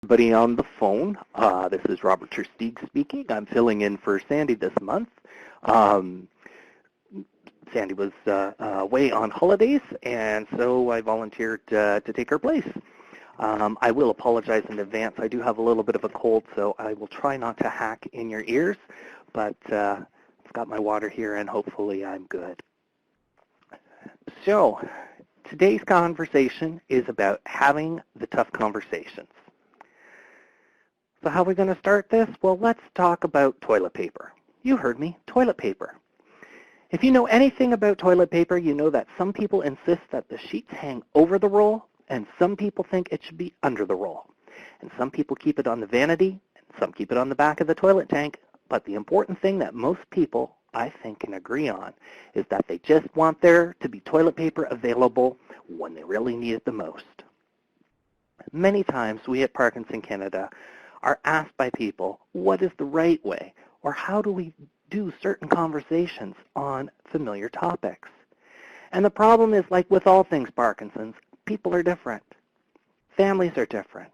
Everybody on the phone. This is Robert Tersteeg speaking. I'm filling in for Sandy this month. Sandy was away on holidays, and so I volunteered to take her place. I will apologize in advance. I do have a little bit of a cold, so I will try not to hack in your ears, but I've got my water here, and hopefully I'm good. So today's conversation is about having the tough conversations. So how are we going to start this? Well, let's talk about toilet paper. You heard me, toilet paper. If you know anything about toilet paper, you know that some people insist that the sheets hang over the roll, and some people think it should be under the roll. And some people keep it on the vanity, and some keep it on the back of the toilet tank. But the important thing that most people, I think, can agree on is that they just want there to be toilet paper available when they really need it the most. Many times we at Parkinson Canada are asked by people, what is the right way, or how do we do certain conversations on familiar topics? And the problem is, like with all things Parkinson's, people are different. Families are different.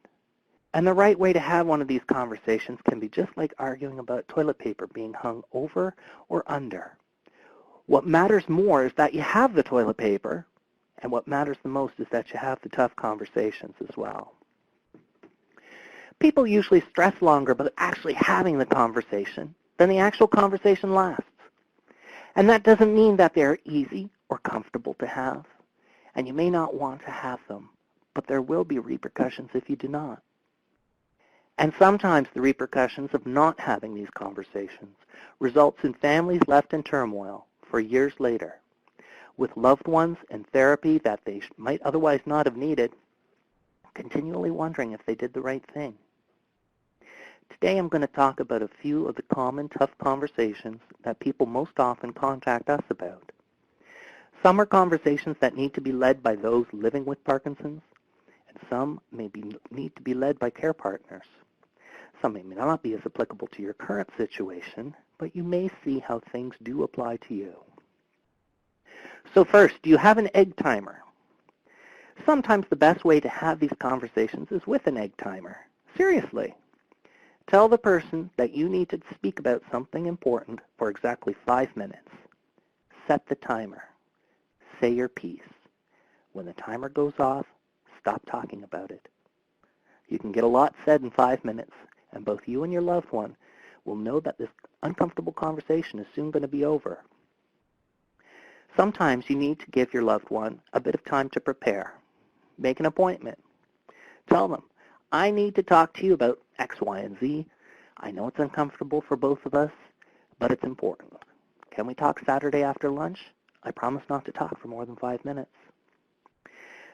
And the right way to have one of these conversations can be just like arguing about toilet paper being hung over or under. What matters more is that you have the toilet paper, and what matters the most is that you have the tough conversations as well. People usually stress longer about actually having the conversation than the actual conversation lasts. And that doesn't mean that they're easy or comfortable to have, and you may not want to have them, but there will be repercussions if you do not. And sometimes the repercussions of not having these conversations results in families left in turmoil for years later, with loved ones in therapy that they might otherwise not have needed, continually wondering if they did the right thing. Today I'm going to talk about a few of the common tough conversations that people most often contact us about. Some are conversations that need to be led by those living with Parkinson's, and some need to be led by care partners. Some may not be as applicable to your current situation, but you may see how things do apply to you. So first, do you have an egg timer? Sometimes the best way to have these conversations is with an egg timer. Seriously. Tell the person that you need to speak about something important for exactly 5 minutes. Set the timer. Say your piece. When the timer goes off, stop talking about it. You can get a lot said in 5 minutes, and both you and your loved one will know that this uncomfortable conversation is soon going to be over. Sometimes you need to give your loved one a bit of time to prepare. Make an appointment. Tell them, I need to talk to you about X, Y, and Z. I know it's uncomfortable for both of us, but it's important. Can we talk Saturday after lunch? I promise not to talk for more than 5 minutes.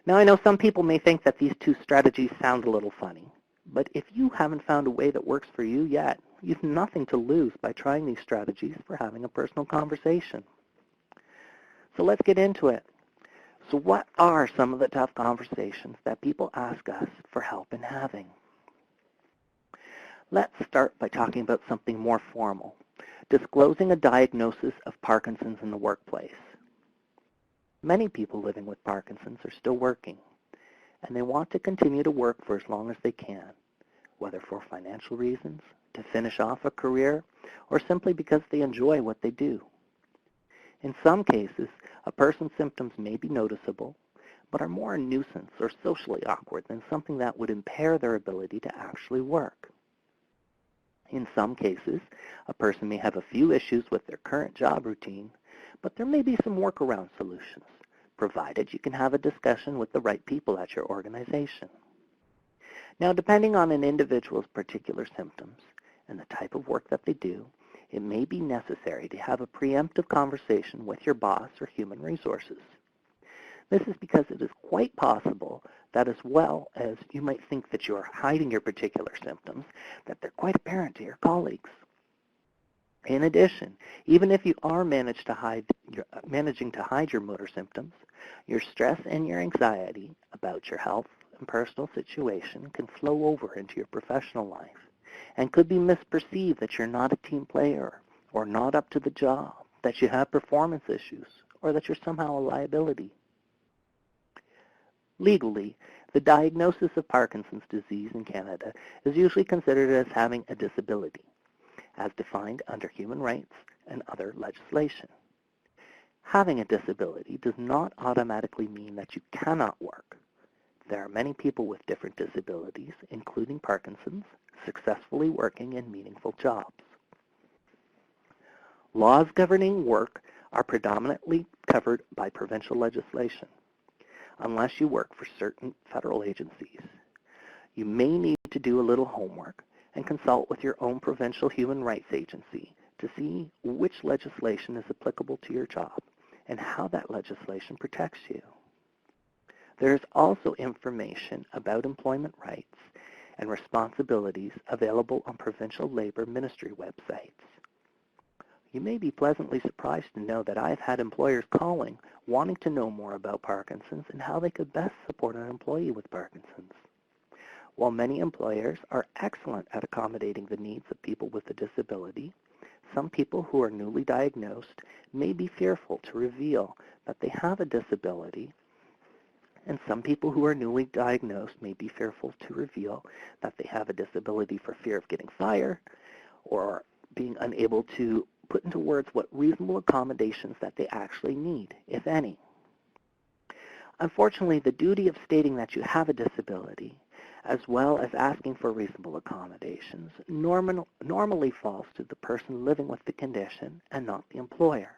Now, I know some people may think that these two strategies sound a little funny, but if you haven't found a way that works for you yet, you have nothing to lose by trying these strategies for having a personal conversation. So let's get into it. So what are some of the tough conversations that people ask us for help in having? Let's start by talking about something more formal, disclosing a diagnosis of Parkinson's in the workplace. Many people living with Parkinson's are still working, and they want to continue to work for as long as they can, whether for financial reasons, to finish off a career, or simply because they enjoy what they do. In some cases, a person's symptoms may be noticeable, but are more a nuisance or socially awkward than something that would impair their ability to actually work. In some cases, a person may have a few issues with their current job routine, but there may be some workaround solutions, provided you can have a discussion with the right people at your organization. Now, depending on an individual's particular symptoms and the type of work that they do, it may be necessary to have a preemptive conversation with your boss or human resources. This is because it is quite possible that as well as you might think that you are hiding your particular symptoms, that they're quite apparent to your colleagues. In addition, even if you are managing to hide your motor symptoms, your stress and your anxiety about your health and personal situation can flow over into your professional life and could be misperceived that you're not a team player or not up to the job, that you have performance issues, or that you're somehow a liability. Legally, The diagnosis of Parkinson's disease in Canada is usually considered as having a disability, as defined under human rights and other legislation. Having a disability does not automatically mean that you cannot work. There are many people with different disabilities, including Parkinson's, successfully working in meaningful jobs. Laws governing work are predominantly covered by provincial legislation, unless you work for certain federal agencies. You may need to do a little homework and consult with your own provincial human rights agency to see which legislation is applicable to your job and how that legislation protects you. There is also information about employment rights and responsibilities available on provincial labor ministry websites. You may be pleasantly surprised to know that I've had employers calling wanting to know more about Parkinson's and how they could best support an employee with Parkinson's. While many employers are excellent at accommodating the needs of people with a disability, some people who are newly diagnosed may be fearful to reveal that they have a disability, and some people who are newly diagnosed may be fearful to reveal that they have a disability for fear of getting fired or being unable to put into words what reasonable accommodations that they actually need, if any. Unfortunately, the duty of stating that you have a disability, as well as asking for reasonable accommodations, normally falls to the person living with the condition and not the employer.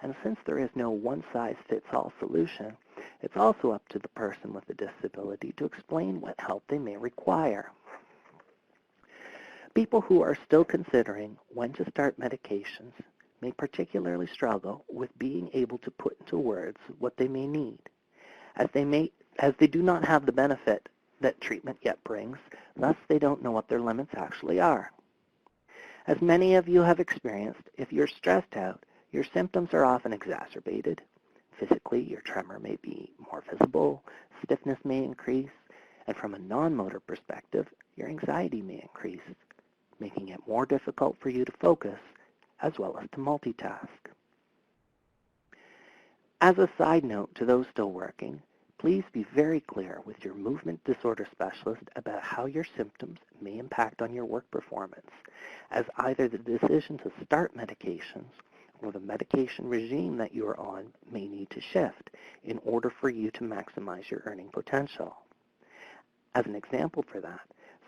And since there is no one-size-fits-all solution, it's also up to the person with the disability to explain what help they may require. People who are still considering when to start medications may particularly struggle with being able to put into words what they may need, as they do not have the benefit that treatment yet brings, thus they don't know what their limits actually are. As many of you have experienced, if you're stressed out, your symptoms are often exacerbated. Physically, your tremor may be more visible, stiffness may increase, and from a non-motor perspective, your anxiety may increase, making it more difficult for you to focus as well as to multitask. As a side note to those still working, please be very clear with your movement disorder specialist about how your symptoms may impact on your work performance, as either the decision to start medications or the medication regime that you are on may need to shift in order for you to maximize your earning potential. As an example for that,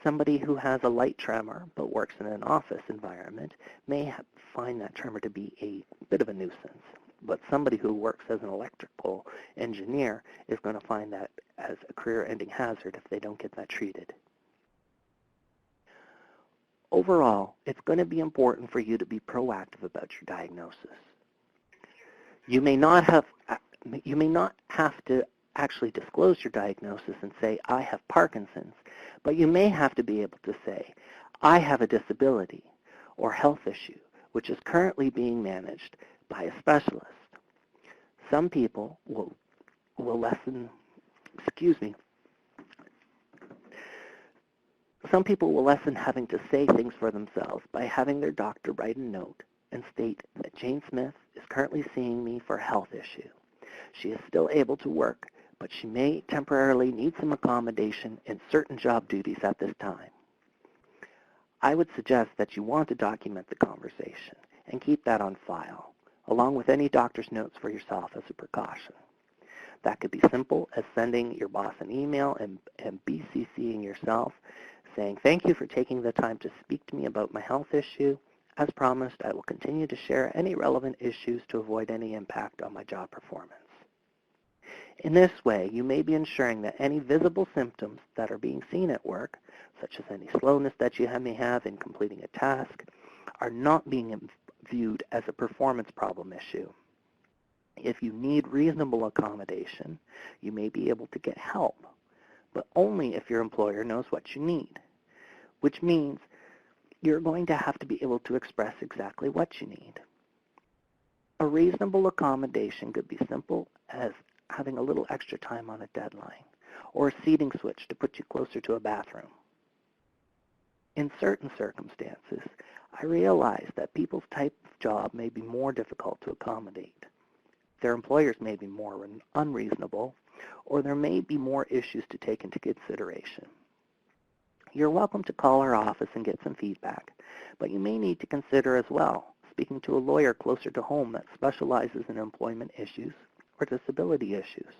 somebody who has a light tremor but works in an office environment may find that tremor to be a bit of a nuisance. But somebody who works as an electrical engineer is going to find that as a career-ending hazard if they don't get that treated. Overall, it's going to be important for you to be proactive about your diagnosis. You may not have to actually disclose your diagnosis and say, I have Parkinson's, but you may have to be able to say, I have a disability or health issue, which is currently being managed by a specialist. Some people will lessen having to say things for themselves by having their doctor write a note and state that Jane Smith is currently seeing me for a health issue. She is still able to work, but she may temporarily need some accommodation in certain job duties at this time. I would suggest that you want to document the conversation and keep that on file, along with any doctor's notes for yourself as a precaution. That could be simple as sending your boss an email and BCCing yourself, saying, thank you for taking the time to speak to me about my health issue. As promised, I will continue to share any relevant issues to avoid any impact on my job performance. In this way, you may be ensuring that any visible symptoms that are being seen at work, such as any slowness that you may have in completing a task, are not being viewed as a performance problem issue. If you need reasonable accommodation, you may be able to get help, but only if your employer knows what you need, which means you're going to have to be able to express exactly what you need. A reasonable accommodation could be simple as having a little extra time on a deadline, or a seating switch to put you closer to a bathroom. In certain circumstances, I realize that people's type of job may be more difficult to accommodate. Their employers may be more unreasonable, or there may be more issues to take into consideration. You're welcome to call our office and get some feedback, but you may need to consider as well speaking to a lawyer closer to home that specializes in employment issues or disability issues.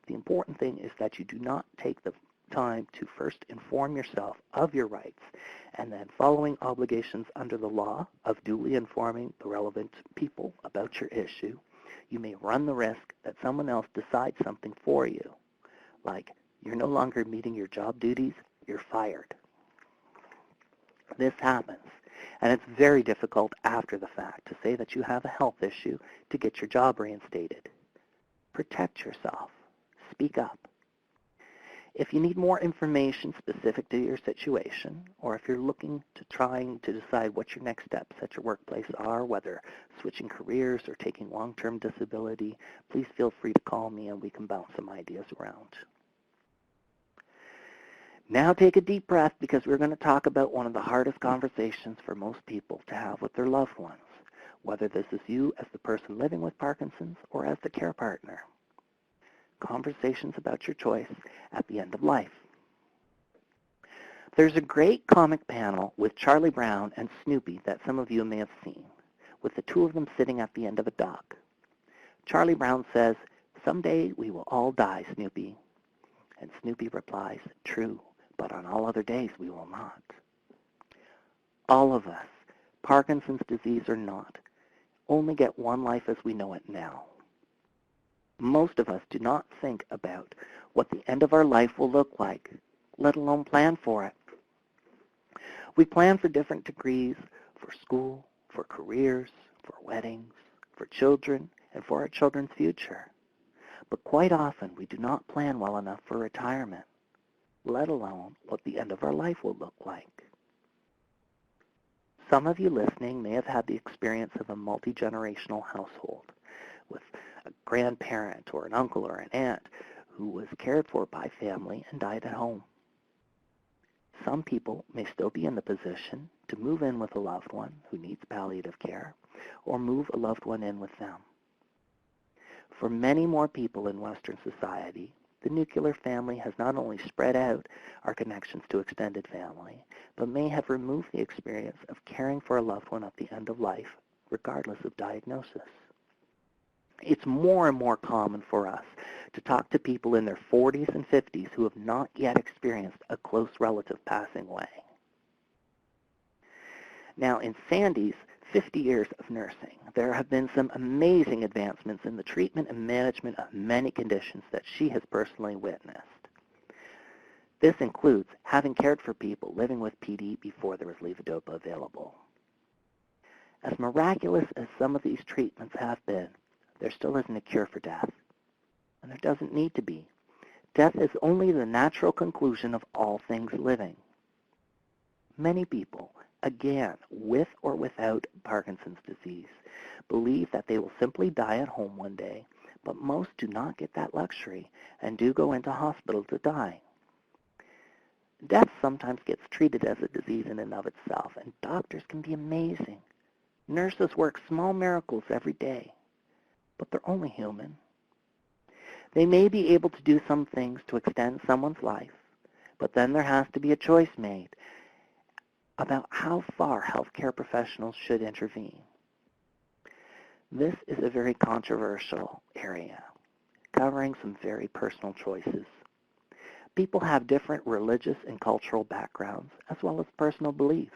The important thing is that you do not take the time to first inform yourself of your rights and then following obligations under the law of duly informing the relevant people about your issue. You may run the risk that someone else decides something for you, like you're no longer meeting your job duties, you're fired. This happens, and it's very difficult after the fact to say that you have a health issue to get your job reinstated. Protect yourself. Speak up. If you need more information specific to your situation, or if you're looking to trying to decide what your next steps at your workplace are, whether switching careers or taking long-term disability, please feel free to call me and we can bounce some ideas around. Now take a deep breath, because we're going to talk about one of the hardest conversations for most people to have with their loved ones, whether this is you as the person living with Parkinson's or as the care partner. Conversations about your choice at the end of life. There's a great comic panel with Charlie Brown and Snoopy that some of you may have seen, with the two of them sitting at the end of a dock. Charlie Brown says, "Someday we will all die, Snoopy." And Snoopy replies, "True, but on all other days we will not." All of us, Parkinson's disease or not, only get one life as we know it now. Most of us do not think about what the end of our life will look like, let alone plan for it. We plan for different degrees, for school, for careers, for weddings, for children, and for our children's future. But quite often we do not plan well enough for retirement, let alone what the end of our life will look like. Some of you listening may have had the experience of a multi-generational household with a grandparent or an uncle or an aunt who was cared for by family and died at home. Some people may still be in the position to move in with a loved one who needs palliative care, or move a loved one in with them. For many more people in Western society, the nuclear family has not only spread out our connections to extended family, but may have removed the experience of caring for a loved one at the end of life, regardless of diagnosis. It's more and more common for us to talk to people in their 40s and 50s who have not yet experienced a close relative passing away. Now, in Sandy's 50 years of nursing, there have been some amazing advancements in the treatment and management of many conditions that she has personally witnessed. This includes having cared for people living with PD before there was levodopa available. As miraculous as some of these treatments have been, there still isn't a cure for death, and there doesn't need to be. Death is only the natural conclusion of all things living. Many people, again, with or without Parkinson's disease, believe that they will simply die at home one day, but most do not get that luxury and do go into hospital to die. Death sometimes gets treated as a disease in and of itself, and doctors can be amazing. Nurses work small miracles every day, but they're only human. They may be able to do some things to extend someone's life, but then there has to be a choice made about how far healthcare professionals should intervene. This is a very controversial area, covering some very personal choices. People have different religious and cultural backgrounds, as well as personal beliefs.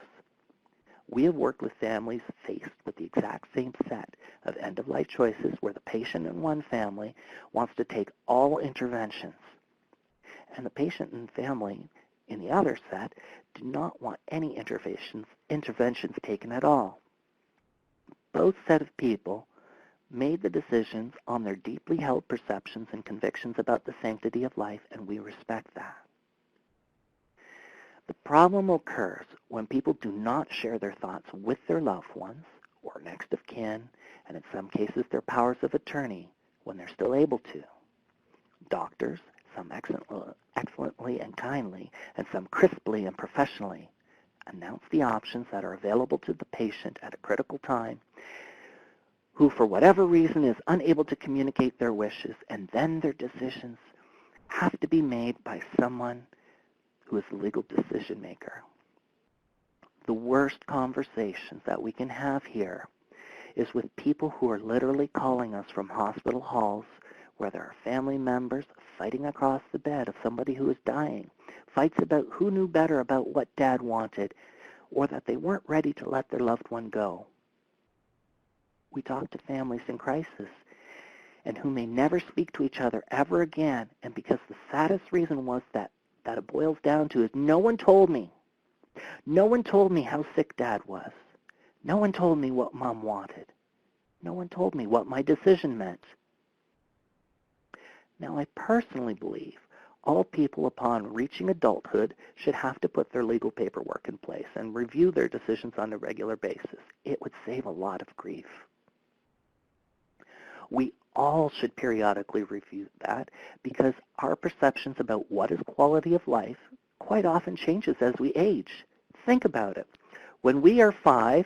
We have worked with families faced with the exact same set of end-of-life choices where the patient in one family wants to take all interventions, and the patient and family in the other set do not want any interventions taken at all. Both set of people made the decisions on their deeply held perceptions and convictions about the sanctity of life, and we respect that. The problem occurs when people do not share their thoughts with their loved ones or next of kin, and in some cases their powers of attorney when they're still able to. Doctors, some excellently and kindly, and some crisply and professionally, announce the options that are available to the patient at a critical time who for whatever reason is unable to communicate their wishes, and then their decisions have to be made by someone who is the legal decision maker. The worst conversations that we can have here is with people who are literally calling us from hospital halls where there are family members fighting across the bed of somebody who is dying, fights about who knew better about what dad wanted, or that they weren't ready to let their loved one go. We talk to families in crisis and who may never speak to each other ever again, and because the saddest reason was that it boils down to is no one told me. No one told me how sick dad was. No one told me what mom wanted. No one told me what my decision meant. Now, I personally believe all people upon reaching adulthood should have to put their legal paperwork in place and review their decisions on a regular basis. It would save a lot of grief. We all should periodically review that because our perceptions about what is quality of life quite often changes as we age. Think about it. When we are five,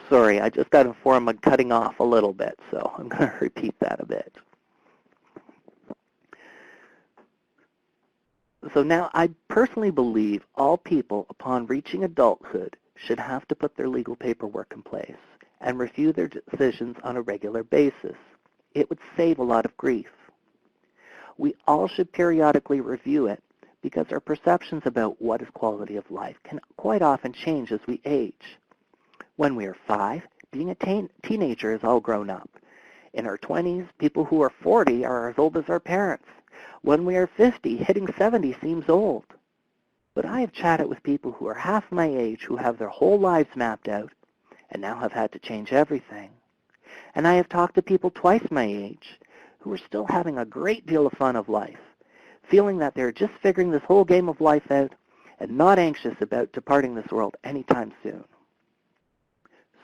sorry, I just got informed I'm cutting off a little bit, so I'm going to repeat that a bit. So now, I personally believe all people upon reaching adulthood should have to put their legal paperwork in place and review their decisions on a regular basis. It would save a lot of grief. We all should periodically review it because our perceptions about what is quality of life can quite often change as we age. When we are 5, being a teenager is all grown up. In our 20s, people who are 40 are as old as our parents. When we are 50, hitting 70 seems old. But I have chatted with people who are half my age who have their whole lives mapped out and now have had to change everything. And I have talked to people twice my age who are still having a great deal of fun of life, feeling that they're just figuring this whole game of life out and not anxious about departing this world anytime soon.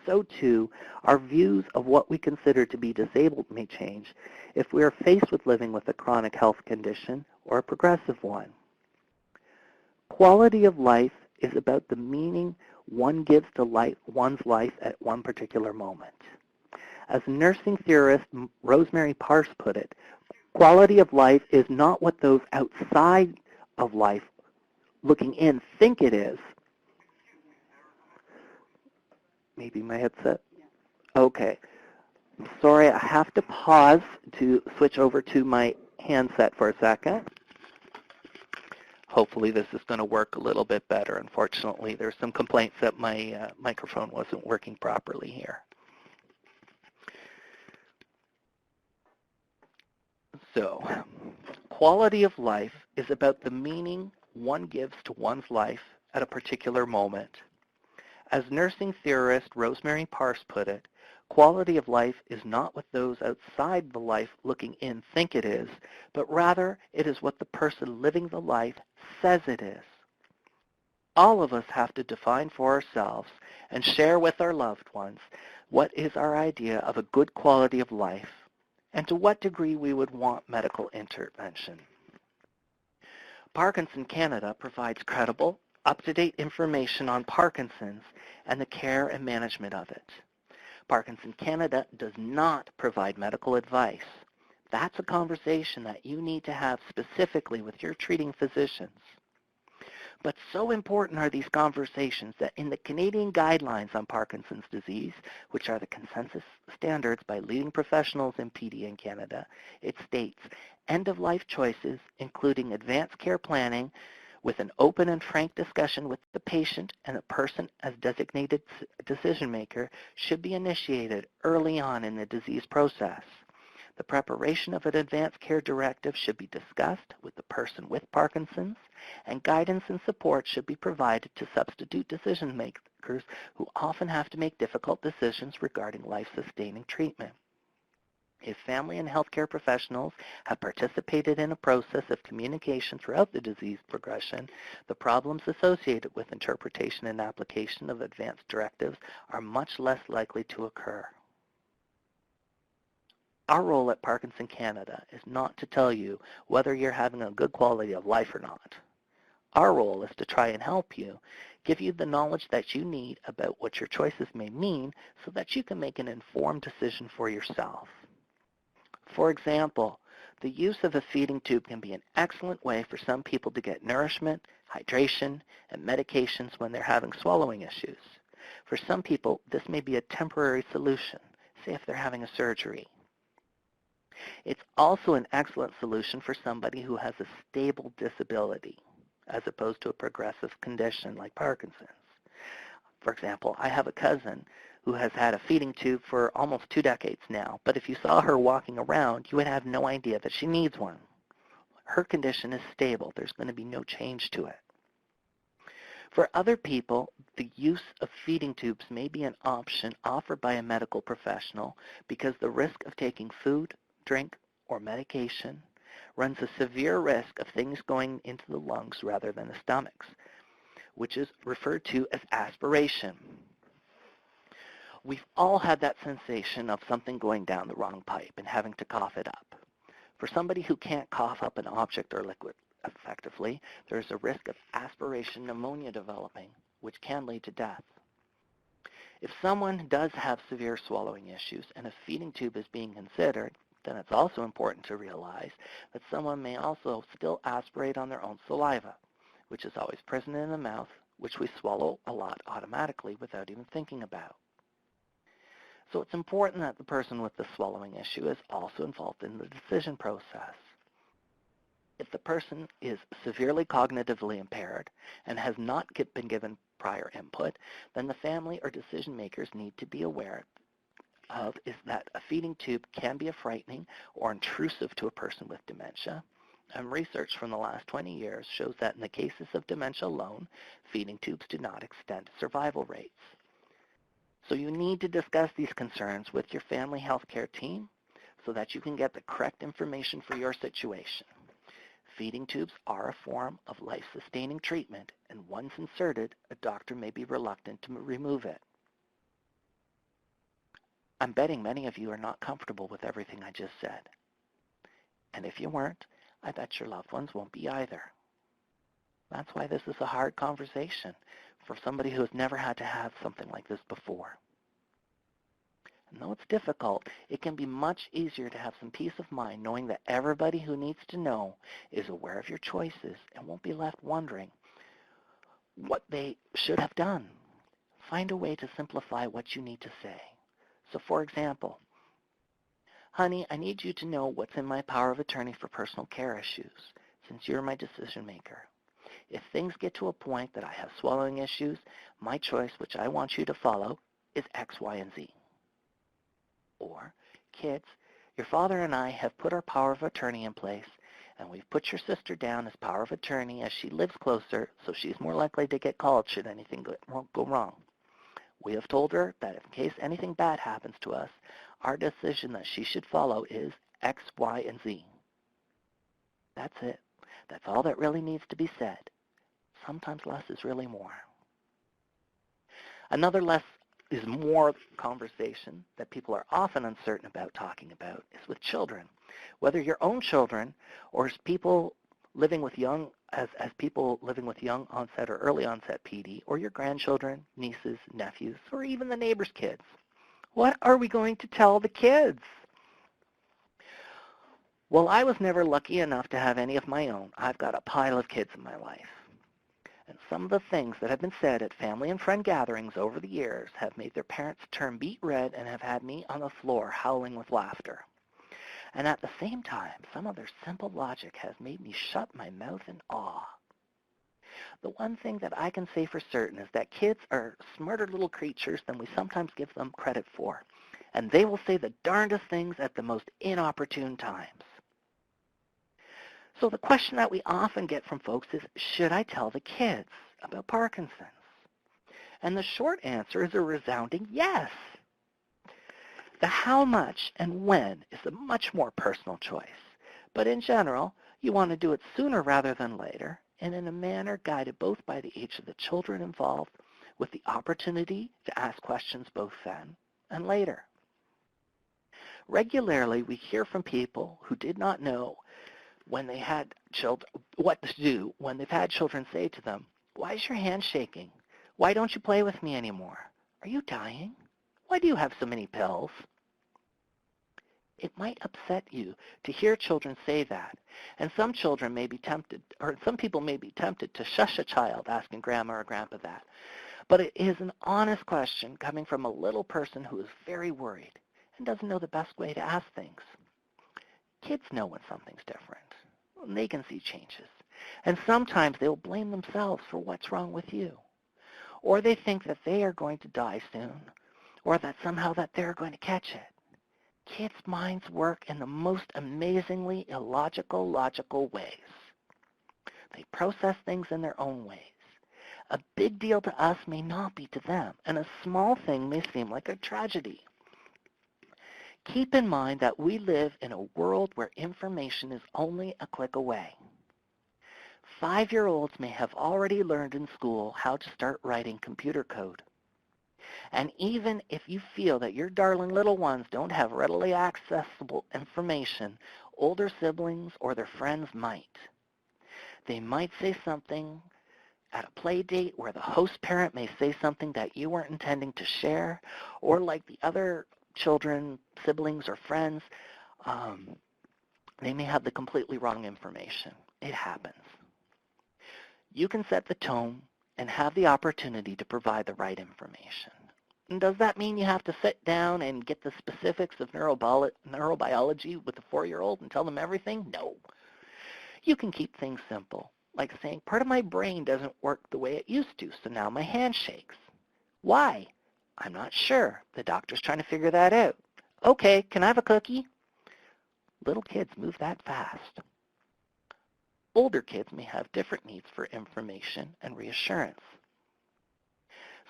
So too, our views of what we consider to be disabled may change if we are faced with living with a chronic health condition or a progressive one. Quality of life is about the meaning one gives to one's life at one particular moment. As nursing theorist Rosemary Parse put it, quality of life is not what those outside of life looking in think it is. Maybe my headset? Okay. I'm sorry, I have to pause to switch over to my handset for a second. Hopefully this is going to work a little bit better. Unfortunately, there's some complaints that my microphone wasn't working properly here. So, quality of life is about the meaning one gives to one's life at a particular moment. As nursing theorist Rosemary Parse put it, quality of life is not what those outside the life looking in think it is, but rather it is what the person living the life says it is. All of us have to define for ourselves and share with our loved ones what is our idea of a good quality of life and to what degree we would want medical intervention. Parkinson Canada provides credible, up-to-date information on Parkinson's and the care and management of it. Parkinson Canada does not provide medical advice. That's a conversation that you need to have specifically with your treating physicians. But so important are these conversations that in the Canadian guidelines on Parkinson's disease, which are the consensus standards by leading professionals in PD in Canada, it states end-of-life choices, including advanced care planning, with an open and frank discussion with the patient and the person as designated decision maker, should be initiated early on in the disease process. The preparation of an advanced care directive should be discussed with the person with Parkinson's, and guidance and support should be provided to substitute decision makers who often have to make difficult decisions regarding life-sustaining treatment. If family and healthcare professionals have participated in a process of communication throughout the disease progression, the problems associated with interpretation and application of advanced directives are much less likely to occur. Our role at Parkinson Canada is not to tell you whether you're having a good quality of life or not. Our role is to try and help you, give you the knowledge that you need about what your choices may mean so that you can make an informed decision for yourself. For example, the use of a feeding tube can be an excellent way for some people to get nourishment, hydration, and medications when they're having swallowing issues. For some people, this may be a temporary solution, say if they're having a surgery. It's also an excellent solution for somebody who has a stable disability, as opposed to a progressive condition like Parkinson's. For example, I have a cousin who has had a feeding tube for almost 2 decades now, but if you saw her walking around, you would have no idea that she needs one. Her condition is stable. There's going to be no change to it. For other people, the use of feeding tubes may be an option offered by a medical professional because the risk of taking food, drink, or medication runs a severe risk of things going into the lungs rather than the stomachs, which is referred to as aspiration. We've all had that sensation of something going down the wrong pipe and having to cough it up. For somebody who can't cough up an object or liquid effectively, there is a risk of aspiration pneumonia developing, which can lead to death. If someone does have severe swallowing issues and a feeding tube is being considered, then it's also important to realize that someone may also still aspirate on their own saliva, which is always present in the mouth, which we swallow a lot automatically without even thinking about. So it's important that the person with the swallowing issue is also involved in the decision process. If the person is severely cognitively impaired and has not been given prior input, then the family or decision makers need to be aware of is that a feeding tube can be frightening or intrusive to a person with dementia. And research from the last 20 years shows that in the cases of dementia alone, feeding tubes do not extend survival rates. So you need to discuss these concerns with your family health care team so that you can get the correct information for your situation. Feeding tubes are a form of life-sustaining treatment, and once inserted, a doctor may be reluctant to remove it. I'm betting many of you are not comfortable with everything I just said. And if you weren't, I bet your loved ones won't be either. That's why this is a hard conversation for somebody who has never had to have something like this before. And though it's difficult, it can be much easier to have some peace of mind knowing that everybody who needs to know is aware of your choices and won't be left wondering what they should have done. Find a way to simplify what you need to say. So for example, honey, I need you to know what's in my power of attorney for personal care issues, since you're my decision maker. If things get to a point that I have swallowing issues, my choice, which I want you to follow, is X, Y, and Z. Or, kids, your father and I have put our power of attorney in place, and we've put your sister down as power of attorney as she lives closer, so she's more likely to get called should anything go wrong. We have told her that in case anything bad happens to us, our decision that she should follow is X, Y, and Z. That's it. That's all that really needs to be said. Sometimes less is really more. Another less is more conversation that people are often uncertain about talking about is with children. Whether your own children or as people living with young onset or early onset PD, or your grandchildren, nieces, nephews, or even the neighbor's kids. What are we going to tell the kids? Well, I was never lucky enough to have any of my own. I've got a pile of kids in my life. And some of the things that have been said at family and friend gatherings over the years have made their parents turn beet red and have had me on the floor howling with laughter. And at the same time, some of their simple logic has made me shut my mouth in awe. The one thing that I can say for certain is that kids are smarter little creatures than we sometimes give them credit for, and they will say the darndest things at the most inopportune times. So the question that we often get from folks is, should I tell the kids about Parkinson's? And the short answer is a resounding yes. The how much and when is a much more personal choice. But in general, you want to do it sooner rather than later, and in a manner guided both by the age of the children involved, with the opportunity to ask questions both then and later. Regularly, we hear from people who did not know when they had children, what to do when they've had children say to them, "Why is your hand shaking? Why don't you play with me anymore? Are you dying? Why do you have so many pills?" It might upset you to hear children say that, and some children may be tempted, or some people may be tempted to shush a child asking grandma or grandpa that. But it is an honest question coming from a little person who is very worried and doesn't know the best way to ask things. Kids know when something's different. They can see changes. And sometimes they'll blame themselves for what's wrong with you. Or they think that they are going to die soon, or that somehow that they're going to catch it. Kids' minds work in the most amazingly illogical, logical ways. They process things in their own ways. A big deal to us may not be to them, and a small thing may seem like a tragedy. Keep in mind that we live in a world where information is only a click away. 5-year-olds may have already learned in school how to start writing computer code. And even if you feel that your darling little ones don't have readily accessible information, older siblings or their friends might. They might say something at a play date where the host parent may say something that you weren't intending to share, or like the other children, siblings, or friends, they may have the completely wrong information. It happens. You can set the tone and have the opportunity to provide the right information. And does that mean you have to sit down and get the specifics of neurobiology with a 4-year-old and tell them everything? No. You can keep things simple, like saying, part of my brain doesn't work the way it used to, so now my hand shakes. Why? I'm not sure. The doctor's trying to figure that out. Okay, can I have a cookie? Little kids move that fast. Older kids may have different needs for information and reassurance.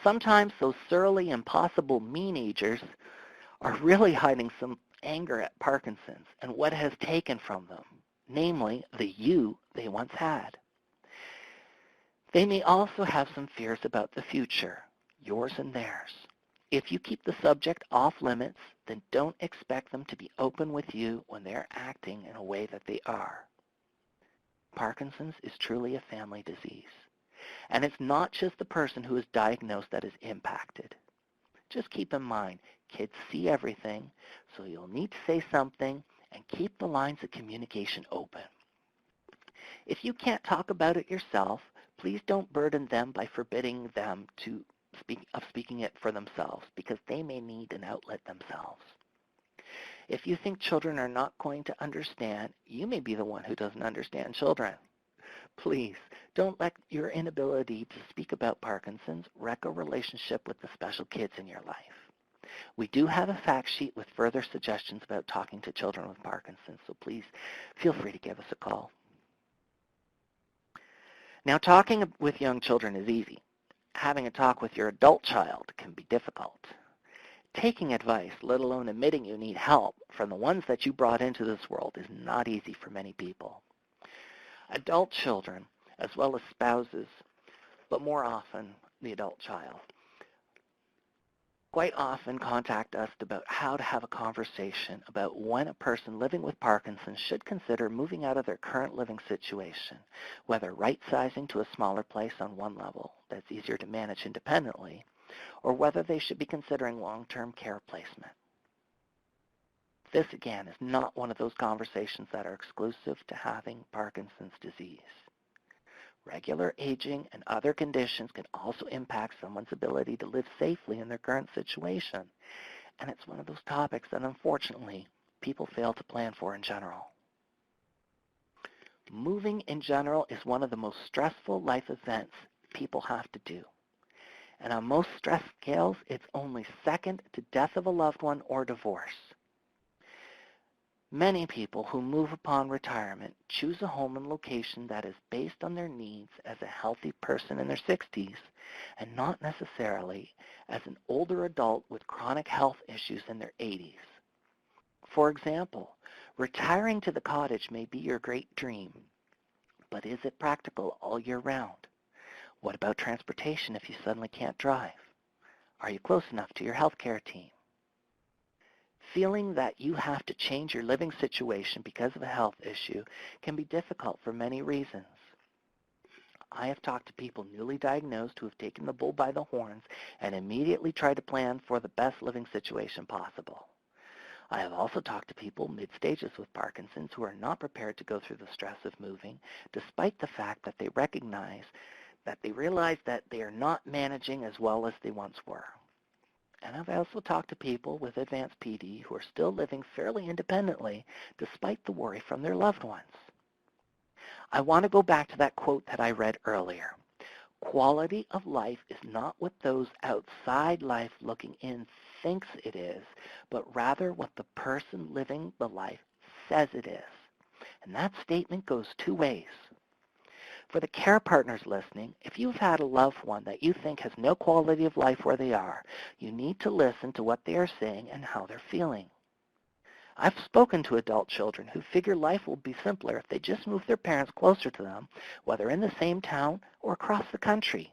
Sometimes those surly, impossible mean-agers are really hiding some anger at Parkinson's and what it has taken from them, namely the you they once had. They may also have some fears about the future, yours and theirs. If you keep the subject off limits, then don't expect them to be open with you when they're acting in a way that they are. Parkinson's is truly a family disease. And it's not just the person who is diagnosed that is impacted. Just keep in mind, kids see everything, so you'll need to say something and keep the lines of communication open. If you can't talk about it yourself, please don't burden them by forbidding them speaking it for themselves, because they may need an outlet themselves. If you think children are not going to understand, you may be the one who doesn't understand children. Please, don't let your inability to speak about Parkinson's wreck a relationship with the special kids in your life. We do have a fact sheet with further suggestions about talking to children with Parkinson's, so please feel free to give us a call. Now, talking with young children is easy. Having a talk with your adult child can be difficult. Taking advice, let alone admitting you need help from the ones that you brought into this world, is not easy for many people. Adult children, as well as spouses, but more often the adult child, quite often contact us about how to have a conversation about when a person living with Parkinson's should consider moving out of their current living situation, whether right-sizing to a smaller place on one level that's easier to manage independently, or whether they should be considering long-term care placement. This, again, is not one of those conversations that are exclusive to having Parkinson's disease. Regular aging and other conditions can also impact someone's ability to live safely in their current situation. And it's one of those topics that, unfortunately, people fail to plan for in general. Moving in general is one of the most stressful life events people have to do. And on most stress scales, it's only second to death of a loved one or divorce. Many people who move upon retirement choose a home and location that is based on their needs as a healthy person in their 60s and not necessarily as an older adult with chronic health issues in their 80s. For example, retiring to the cottage may be your great dream, but is it practical all year round? What about transportation if you suddenly can't drive? Are you close enough to your healthcare team? Feeling that you have to change your living situation because of a health issue can be difficult for many reasons. I have talked to people newly diagnosed who have taken the bull by the horns and immediately tried to plan for the best living situation possible. I have also talked to people mid-stages with Parkinson's who are not prepared to go through the stress of moving, despite the fact that they realize that they are not managing as well as they once were. And I've also talked to people with advanced PD who are still living fairly independently despite the worry from their loved ones. I want to go back to that quote that I read earlier. Quality of life is not what those outside life looking in thinks it is, but rather what the person living the life says it is. And that statement goes two ways. For the care partners listening, if you've had a loved one that you think has no quality of life where they are, you need to listen to what they are saying and how they're feeling. I've spoken to adult children who figure life will be simpler if they just move their parents closer to them, whether in the same town or across the country.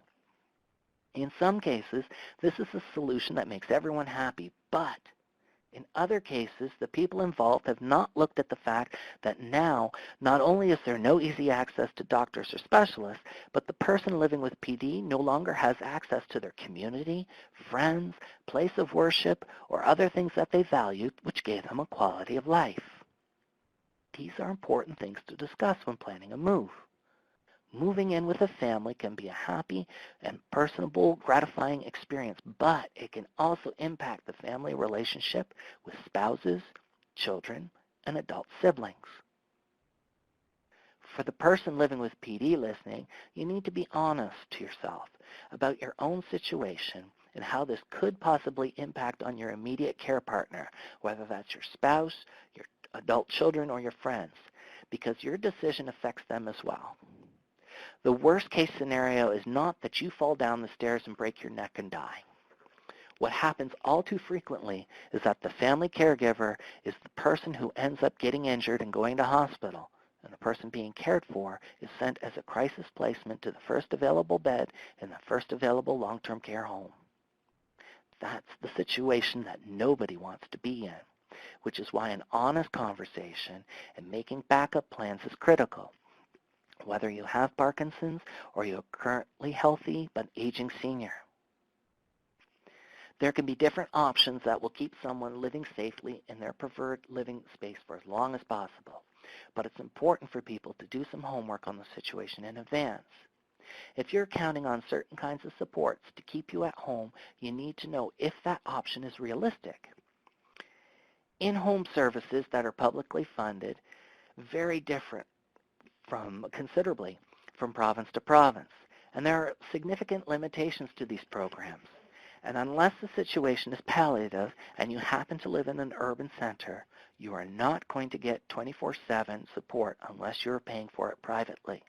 In some cases, this is a solution that makes everyone happy, but in other cases, the people involved have not looked at the fact that now, not only is there no easy access to doctors or specialists, but the person living with PD no longer has access to their community, friends, place of worship, or other things that they valued, which gave them a quality of life. These are important things to discuss when planning a move. Moving in with a family can be a happy and personable, gratifying experience, but it can also impact the family relationship with spouses, children, and adult siblings. For the person living with PD listening, you need to be honest to yourself about your own situation and how this could possibly impact on your immediate care partner, whether that's your spouse, your adult children, or your friends, because your decision affects them as well. The worst case scenario is not that you fall down the stairs and break your neck and die. What happens all too frequently is that the family caregiver is the person who ends up getting injured and going to hospital, and the person being cared for is sent as a crisis placement to the first available bed in the first available long-term care home. That's the situation that nobody wants to be in, which is why an honest conversation and making backup plans is critical. Whether you have Parkinson's or you're currently healthy but aging senior. There can be different options that will keep someone living safely in their preferred living space for as long as possible, but it's important for people to do some homework on the situation in advance. If you're counting on certain kinds of supports to keep you at home, you need to know if that option is realistic. In-home services that are publicly funded vary considerably from province to province, and there are significant limitations to these programs. And unless the situation is palliative and you happen to live in an urban center, you are not going to get 24/7 support unless you're paying for it privately.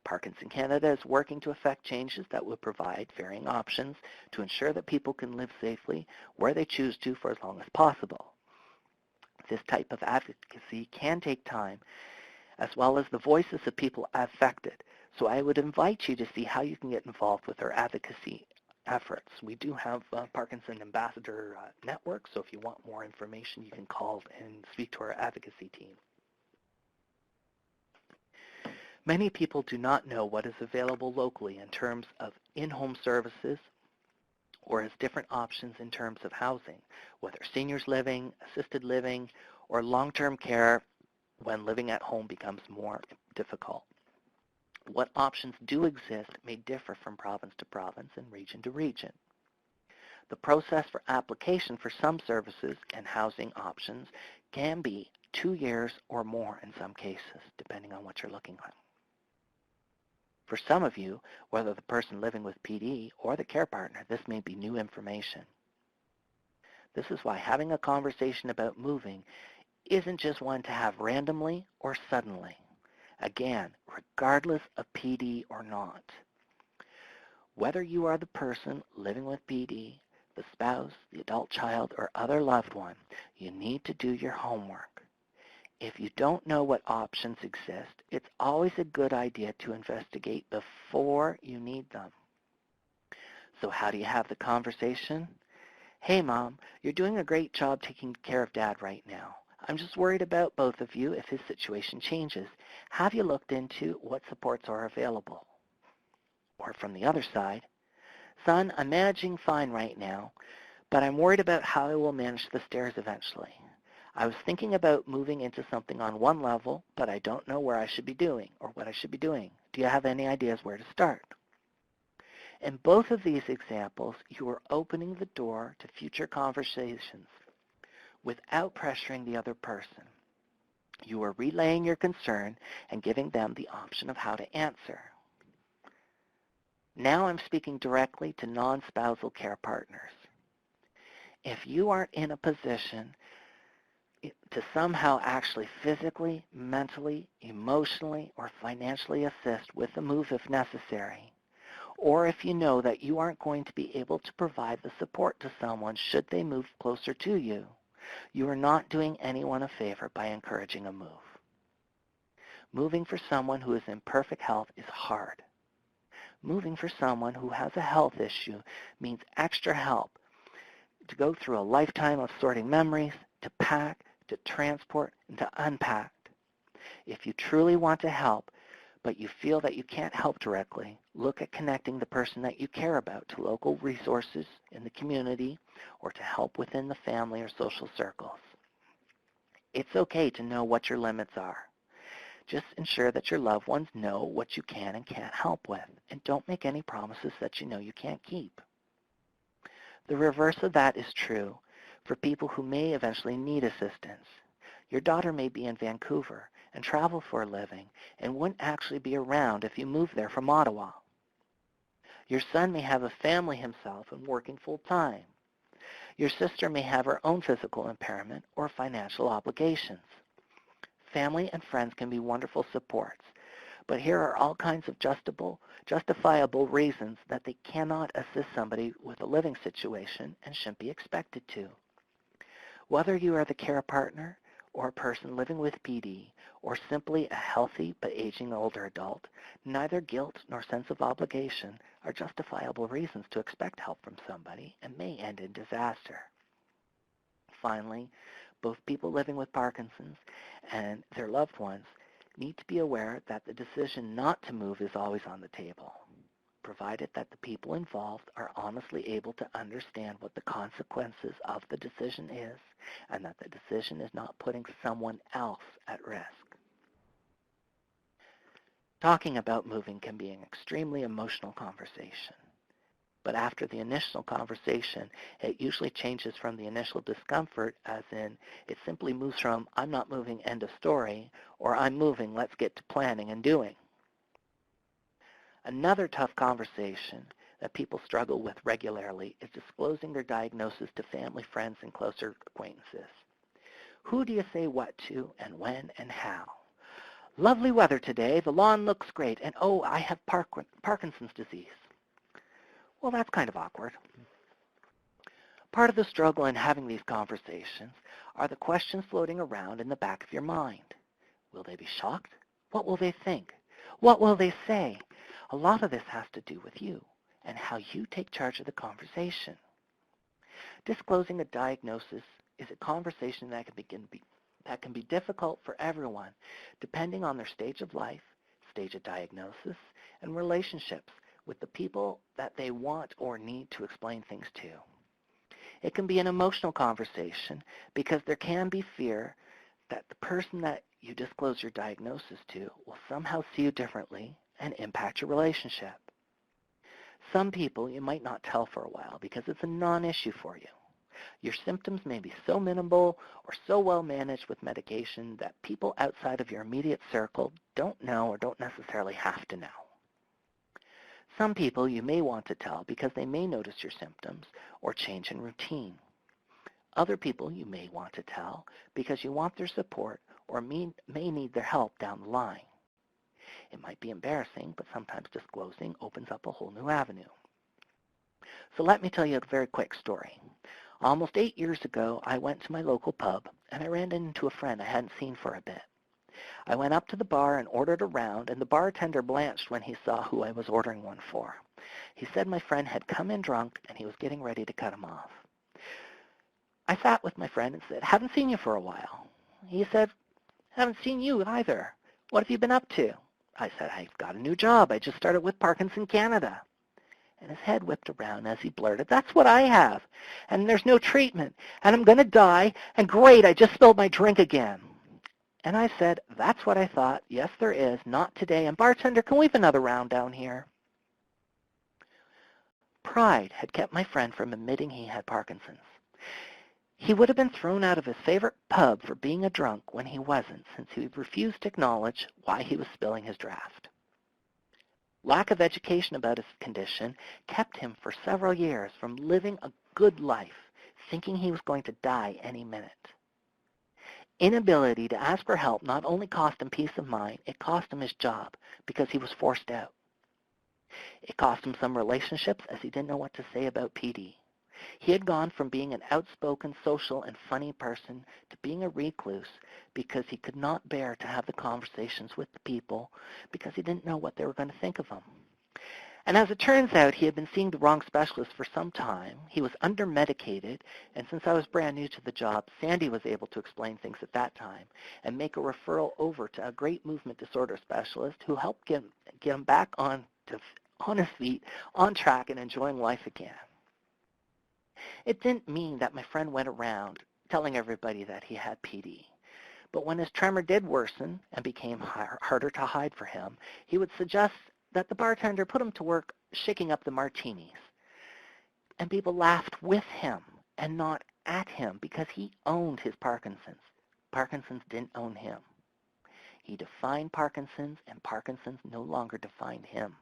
Parkinson Canada is working to effect changes that will provide varying options to ensure that people can live safely where they choose to for as long as possible. This type of advocacy can take time, as well as the voices of people affected. So I would invite you to see how you can get involved with our advocacy efforts. We do have a Parkinson Ambassador Network, so if you want more information, you can call and speak to our advocacy team. Many people do not know what is available locally in terms of in-home services or as different options in terms of housing, whether seniors living, assisted living, or long-term care when living at home becomes more difficult. What options do exist may differ from province to province and region to region. The process for application for some services and housing options can be 2 years or more in some cases, depending on what you're looking at. For some of you, whether the person living with PD or the care partner, this may be new information. This is why having a conversation about moving isn't just one to have randomly or suddenly. Again, regardless of PD or not. Whether you are the person living with PD, the spouse, the adult child, or other loved one, you need to do your homework. If you don't know what options exist, it's always a good idea to investigate before you need them. So how do you have the conversation? "Hey, Mom, you're doing a great job taking care of Dad right now. I'm just worried about both of you if his situation changes. Have you looked into what supports are available?" Or from the other side, "Son, I'm managing fine right now, but I'm worried about how I will manage the stairs eventually. I was thinking about moving into something on one level, but I don't know where I should be doing or what I should be doing. Do you have any ideas where to start?" In both of these examples, you are opening the door to future conversations without pressuring the other person. You are relaying your concern and giving them the option of how to answer. Now I'm speaking directly to non-spousal care partners. If you aren't in a position to somehow actually physically, mentally, emotionally, or financially assist with the move if necessary, or if you know that you aren't going to be able to provide the support to someone should they move closer to you, you are not doing anyone a favor by encouraging a move. Moving for someone who is in perfect health is hard. Moving for someone who has a health issue means extra help to go through a lifetime of sorting memories, to pack, to transport, and to unpack. If you truly want to help, but you feel that you can't help directly, look at connecting the person that you care about to local resources in the community or to help within the family or social circles. It's okay to know what your limits are. Just ensure that your loved ones know what you can and can't help with, and don't make any promises that you know you can't keep. The reverse of that is true for people who may eventually need assistance. Your daughter may be in Vancouver and travel for a living and wouldn't actually be around if you moved there from Ottawa. Your son may have a family himself and working full-time. Your sister may have her own physical impairment or financial obligations. Family and friends can be wonderful supports, but here are all kinds of justifiable reasons that they cannot assist somebody with a living situation and shouldn't be expected to. Whether you are the care partner or a person living with PD or simply a healthy but aging older adult, neither guilt nor sense of obligation are justifiable reasons to expect help from somebody and may end in disaster. Finally, both people living with Parkinson's and their loved ones need to be aware that the decision not to move is always on the table, provided that the people involved are honestly able to understand what the consequences of the decision is and that the decision is not putting someone else at risk. Talking about moving can be an extremely emotional conversation. But after the initial conversation, it usually changes from the initial discomfort, as in it simply moves from "I'm not moving, end of story," or "I'm moving, let's get to planning and doing." Another tough conversation that people struggle with regularly is disclosing their diagnosis to family, friends, and closer acquaintances. Who do you say what to and when and how? "Lovely weather today, the lawn looks great, and oh, I have Parkinson's disease." Well, that's kind of awkward. Part of the struggle in having these conversations are the questions floating around in the back of your mind. Will they be shocked? What will they think? What will they say? A lot of this has to do with you and how you take charge of the conversation. Disclosing a diagnosis is a conversation that can be difficult for everyone, depending on their stage of life, stage of diagnosis, and relationships with the people that they want or need to explain things to. It can be an emotional conversation because there can be fear that the person that you disclose your diagnosis to will somehow see you differently and impact your relationship. Some people you might not tell for a while because it's a non-issue for you. Your symptoms may be so minimal or so well managed with medication that people outside of your immediate circle don't know or don't necessarily have to know. Some people you may want to tell because they may notice your symptoms or change in routine. Other people you may want to tell because you want their support or may need their help down the line. It might be embarrassing, but sometimes disclosing opens up a whole new avenue. So let me tell you a very quick story. Almost 8 years ago, I went to my local pub and I ran into a friend I hadn't seen for a bit. I went up to the bar and ordered a round, and the bartender blanched when he saw who I was ordering one for. He said my friend had come in drunk and he was getting ready to cut him off. I sat with my friend and said, haven't seen you for a while. He said, haven't seen you either. What have you been up to? I said, I got a new job. I just started with Parkinson Canada. And his head whipped around as he blurted, that's what I have. And there's no treatment. And I'm going to die. And great, I just spilled my drink again. And I said, that's what I thought. Yes, there is. Not today. And bartender, can we have another round down here? Pride had kept my friend from admitting he had Parkinson's. He would have been thrown out of his favorite pub for being a drunk when he wasn't, since he refused to acknowledge why he was spilling his draft. Lack of education about his condition kept him for several years from living a good life, thinking he was going to die any minute. Inability to ask for help not only cost him peace of mind, it cost him his job because he was forced out. It cost him some relationships as he didn't know what to say about PD. He had gone from being an outspoken, social, and funny person to being a recluse because he could not bear to have the conversations with the people because he didn't know what they were going to think of him. And as it turns out, he had been seeing the wrong specialist for some time. He was under-medicated, and since I was brand new to the job, Sandy was able to explain things at that time and make a referral over to a great movement disorder specialist who helped get him back on his feet, on track, and enjoying life again. It didn't mean that my friend went around telling everybody that he had PD. But when his tremor did worsen and became harder to hide for him, he would suggest that the bartender put him to work shaking up the martinis. And people laughed with him and not at him because he owned his Parkinson's. Parkinson's didn't own him. He defined Parkinson's, and Parkinson's no longer defined him.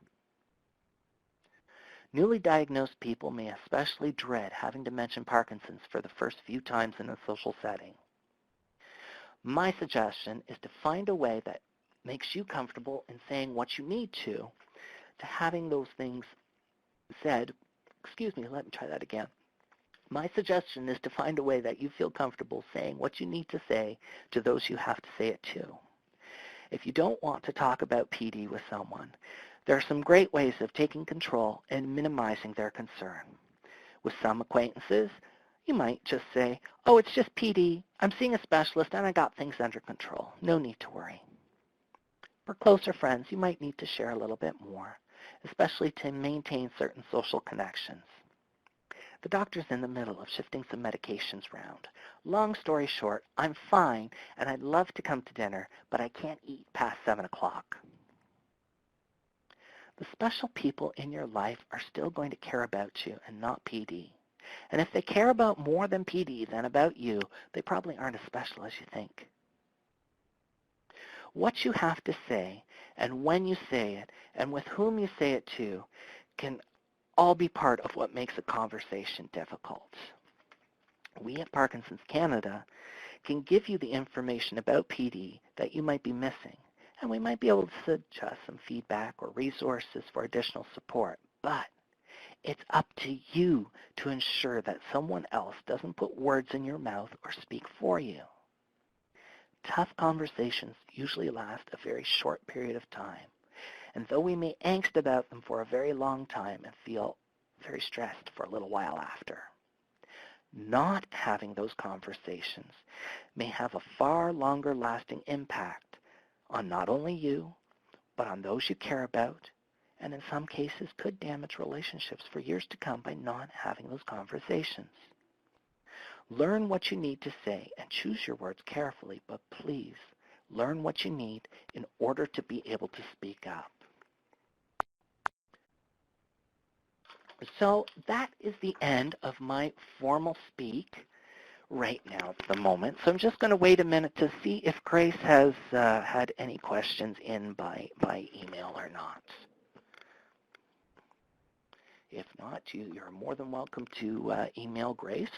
Newly diagnosed people may especially dread having to mention Parkinson's for the first few times in a social setting. My suggestion is to find a way that makes you comfortable in saying what you need to having those things said. Excuse me, let me try that again. My suggestion is to find a way that you feel comfortable saying what you need to say to those you have to say it to. If you don't want to talk about PD with someone, there are some great ways of taking control and minimizing their concern. With some acquaintances, you might just say, oh, it's just PD. I'm seeing a specialist and I got things under control. No need to worry. For closer friends, you might need to share a little bit more, especially to maintain certain social connections. The doctor's in the middle of shifting some medications around. Long story short, I'm fine and I'd love to come to dinner, but I can't eat past 7 o'clock. The special people in your life are still going to care about you and not PD. And if they care about more than PD than about you, they probably aren't as special as you think. What you have to say, and when you say it, and with whom you say it to, can all be part of what makes a conversation difficult. We at Parkinson's Canada can give you the information about PD that you might be missing, and we might be able to suggest some feedback or resources for additional support, but it's up to you to ensure that someone else doesn't put words in your mouth or speak for you. Tough conversations usually last a very short period of time, and though we may angst about them for a very long time and feel very stressed for a little while after, not having those conversations may have a far longer lasting impact on not only you, but on those you care about, and in some cases could damage relationships for years to come by not having those conversations. Learn what you need to say and choose your words carefully, but please learn what you need in order to be able to speak up. So that is the end of my formal speak right now at the moment. So I'm just going to wait a minute to see if Grace has had any questions in by email or not. If not, you're more than welcome to email Grace.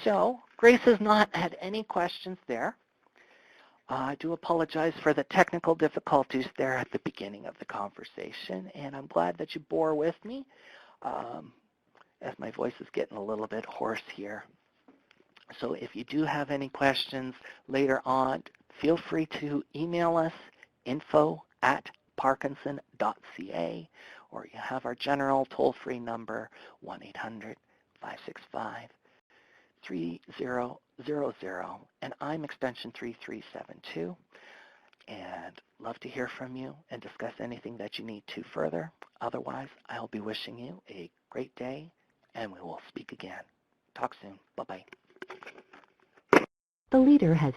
So Grace has not had any questions there. I do apologize for the technical difficulties there at the beginning of the conversation, and I'm glad that you bore with me as my voice is getting a little bit hoarse here. So if you do have any questions later on, feel free to email us, info@parkinsoncanada.ca. parkinson.ca, or you have our general toll-free number, 1-800-565-3000, and I'm extension 3372, and love to hear from you and discuss anything that you need to further. Otherwise, I'll be wishing you a great day, and we will speak again. Talk soon. Bye-bye. The leader has